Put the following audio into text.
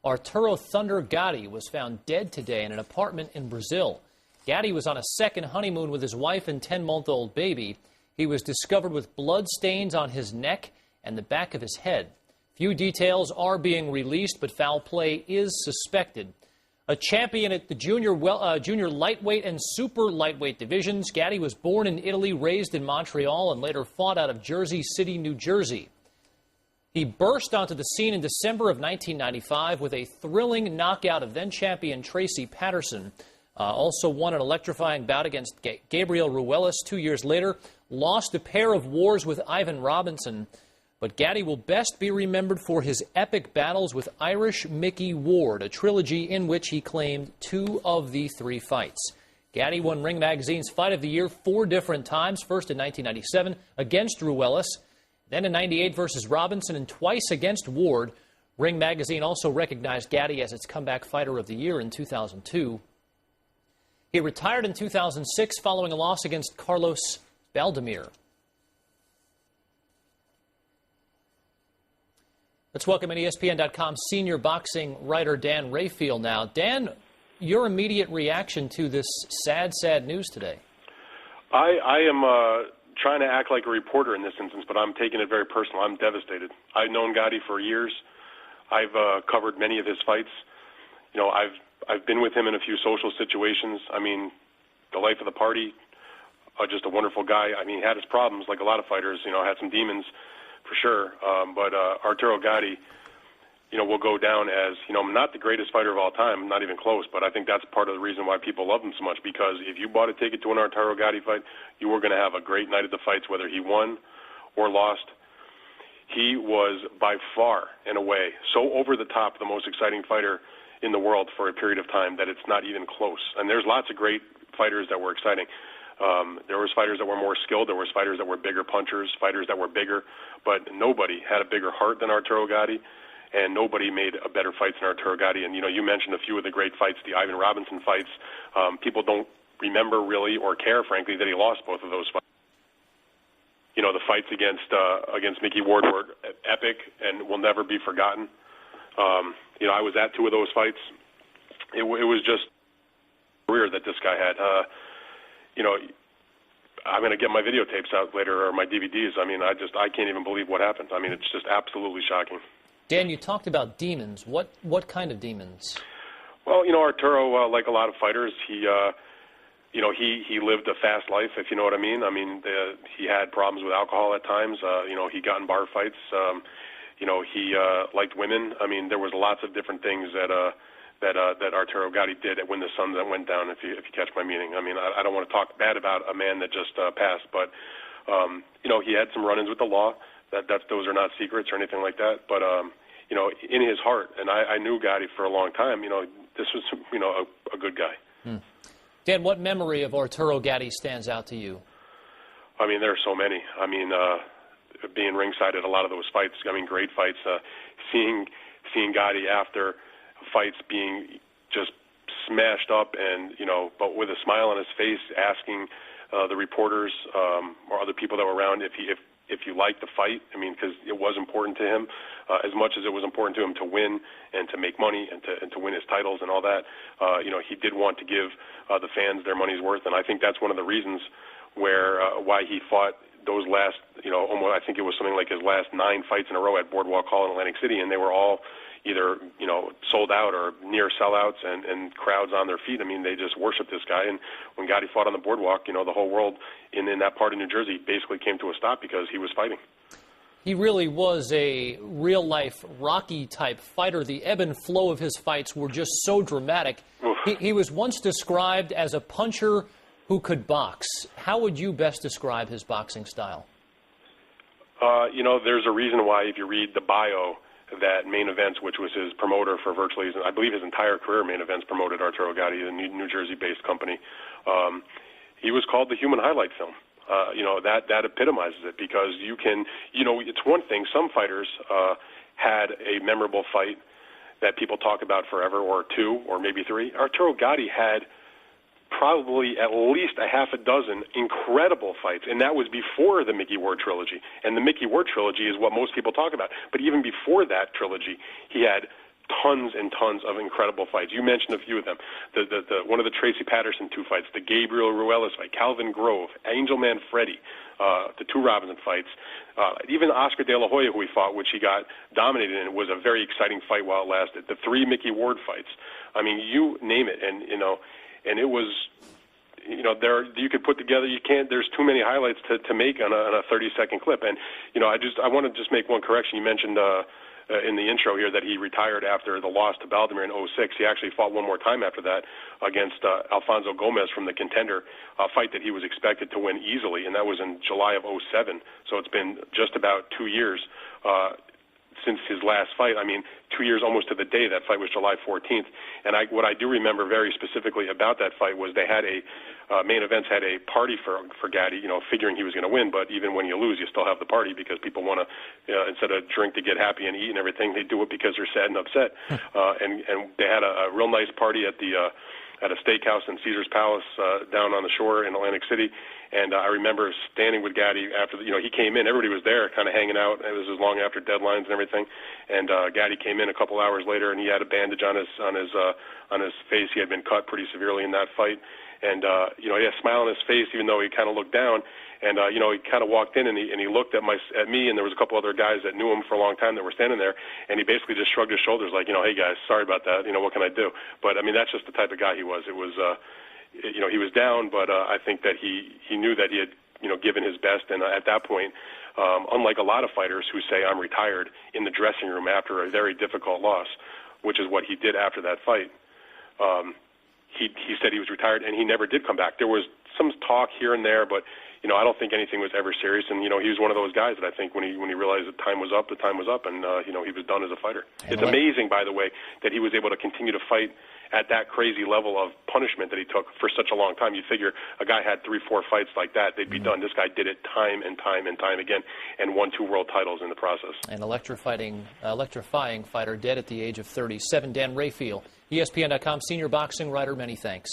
Arturo Thunder Gatti was found dead today in an apartment in Brazil. Gatti was on a second honeymoon with his wife and 10-month-old baby. He was discovered with blood stains on his neck and the back of his head. Few details are being released, but foul play is suspected. A champion at the junior lightweight and super lightweight divisions, Gatti was born in Italy, raised in Montreal, and later fought out of Jersey City, New Jersey. He burst onto the scene in December of 1995 with a thrilling knockout of then-champion Tracy Patterson. Also won an electrifying bout against Gabriel Ruelas 2 years later. Lost a pair of wars with Ivan Robinson. But Gatti will best be remembered for his epic battles with Irish Mickey Ward, a trilogy in which he claimed 2 of the 3 fights. Gatti won Ring Magazine's Fight of the Year 4 different times, first in 1997 against Ruelas, then in 98 versus Robinson, and twice against Ward. Ring Magazine also recognized Gatti as its Comeback Fighter of the Year in 2002. He retired in 2006 following a loss against Carlos Baldomir. Let's welcome in ESPN.com senior boxing writer Dan Rayfield now. Dan, your immediate reaction to this sad news today? I am trying to act like a reporter in this instance, but I'm taking it very personal. I'm devastated. I've known Gatti for years. I've covered many of his fights. You know, I've been with him in a few social situations. I mean, the life of the party, just a wonderful guy. I mean, he had his problems, like a lot of fighters, you know, had some demons for sure. But Arturo Gatti, you know, will go down as, you know, not the greatest fighter of all time, not even close, but I think that's part of the reason why people love him so much, because if you bought a ticket to an Arturo Gatti fight, you were going to have a great night at the fights, whether he won or lost. He was by far, in a way, so over the top, the most exciting fighter in the world for a period of time that it's not even close. And there's lots of great fighters that were exciting. There was fighters that were more skilled. There was fighters that were bigger punchers, fighters that were bigger, but nobody had a bigger heart than Arturo Gatti, and nobody made a better fights than Arturo Gatti. And, you know, you mentioned a few of the great fights, the Ivan Robinson fights. People don't remember really or care, frankly, that he lost both of those fights. You know, the fights against Mickey Ward were epic and will never be forgotten. You know, I was at 2 of those fights. It was just career that this guy had. You know, I'm going to get my videotapes out later, or my DVDs. I mean, I can't even believe what happened. I mean, it's just absolutely shocking. Dan, you talked about demons. What kind of demons? Well, you know, Arturo, like a lot of fighters, he lived a fast life, if you know what I mean. I mean, he had problems with alcohol at times. You know, he got in bar fights. You know, he liked women. I mean, there was lots of different things that Arturo Gatti did when the sun went down, if you catch my meaning. I mean, I don't want to talk bad about a man that just passed, but, you know, he had some run-ins with the law. Those are not secrets or anything like that. But, you know, in his heart, and I knew Gatti for a long time, you know, this was, you know, a good guy. Dan, what memory of Arturo Gatti stands out to you? I mean, there are so many. I mean, being ringside at a lot of those fights, I mean, great fights. Seeing Gatti after fights being just smashed up and, you know, but with a smile on his face, asking the reporters or other people that were around if you liked the fight. I mean, because it was important to him as much as it was important to him to win and to make money and to win his titles and all that. You know, he did want to give the fans their money's worth, and I think that's one of the reasons why he fought those last, you know, almost, I think it was something like his last 9 fights in a row at Boardwalk Hall in Atlantic City, and they were all either, you know, sold out or near sellouts and crowds on their feet. I mean, they just worshiped this guy. And when Gatti fought on the boardwalk, you know, the whole world in that part of New Jersey basically came to a stop because he was fighting. He really was a real-life Rocky-type fighter. The ebb and flow of his fights were just so dramatic. He was once described as a puncher who could box. How would you best describe his boxing style? You know, there's a reason why, if you read the bio, that Main Events, which was his promoter for virtually, I believe his entire career, Main Events promoted Arturo Gatti, a New Jersey-based company. He was called the human highlight film. You know, that epitomizes it, because you can, you know, it's one thing, some fighters had a memorable fight that people talk about forever, or 2, or maybe 3. Arturo Gatti had probably at least a half a dozen incredible fights, and that was before the Mickey Ward trilogy. And the Mickey Ward trilogy is what most people talk about. But even before that trilogy, he had tons and tons of incredible fights. You mentioned a few of them. One of the Tracy Patterson 2 fights, the Gabriel Ruelas fight, Calvin Grove, Angel Manfredi, the 2 Robinson fights, even Oscar De La Hoya, who he fought, which he got dominated in, was a very exciting fight while it lasted. The 3 Mickey Ward fights. I mean, you name it, and and it was. There you could put together. You can't. There's too many highlights to make on a 30-second clip. And I want to just make one correction. You mentioned in the intro here that he retired after the loss to Baldomir in 2006. He actually fought one more time after that against Alfonso Gomez from the Contender, a fight that he was expected to win easily, and that was in July of 2007. So it's been just about 2 years since his last fight. I mean, 2 years almost to the day. That fight was July 14th. And what I do remember very specifically about that fight was they had Main Events had a party for Gatti, figuring he was going to win. But even when you lose, you still have the party because people want to, instead of drink to get happy and eat and everything, they do it because they're sad and upset. And they had a real nice party at a steakhouse in Caesar's Palace down on the shore in Atlantic City. And I remember standing with Gatti after, he came in. Everybody was there kind of hanging out. It was long after deadlines and everything. And Gatti came in a couple hours later, and he had a bandage on his face. He had been cut pretty severely in that fight. And, he had a smile on his face, even though he kind of looked down. And, he kind of walked in and he looked at me, and there was a couple other guys that knew him for a long time that were standing there. And he basically just shrugged his shoulders like, hey, guys, sorry about that. What can I do? But, I mean, that's just the type of guy he was. It was, he was down, but I think that he knew that he had, given his best. And at that point, unlike a lot of fighters who say, I'm retired in the dressing room after a very difficult loss, which is what he did after that fight, he said he was retired, and he never did come back. There was some talk here and there, but I don't think anything was ever serious. And he was one of those guys that I think when he realized the time was up, and he was done as a fighter. It's amazing, by the way, that he was able to continue to fight at that crazy level of punishment that he took for such a long time. You figure a guy had 3-4 fights like that, they'd be done. This guy did it time and time and time again, and won 2 world titles in the process. An electrifying fighter, dead at the age of 37. Dan Rayfield, ESPN.com senior boxing writer, many thanks.